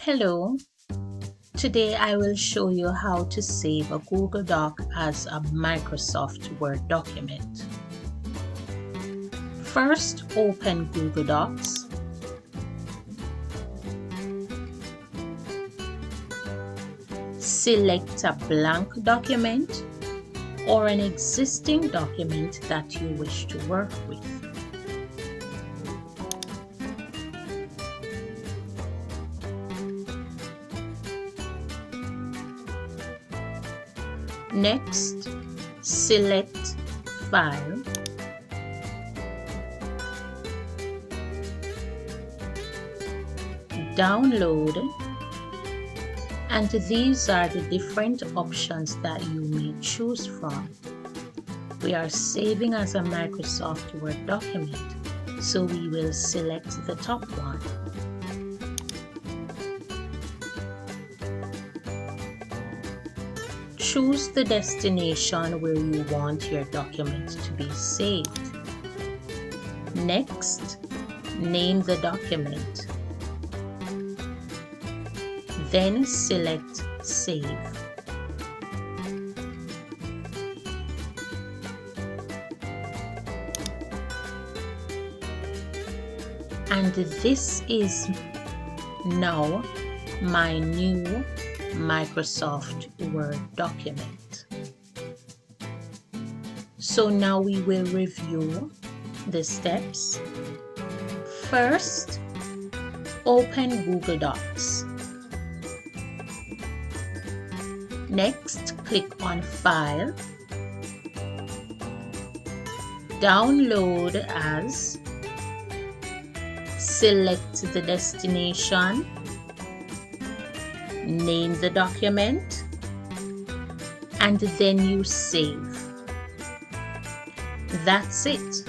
Hello, today I will show you how to save a Google Doc as a Microsoft Word document. First, open Google Docs. Select a blank document or an existing document that you wish to work with. Next, select File, Download, and these are the different options that you may choose from. We are saving as a Microsoft Word document, so we will select the top one. Choose the destination where you want your document to be saved. Next, name the document. Then select Save. And this is now my new Microsoft Word document. So now we will review the steps. First, open Google Docs. Next, click on File, Download as, select the destination, name the document, and then you save. That's it.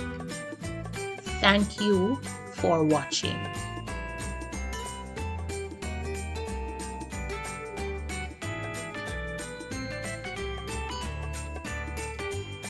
Thank you for watching.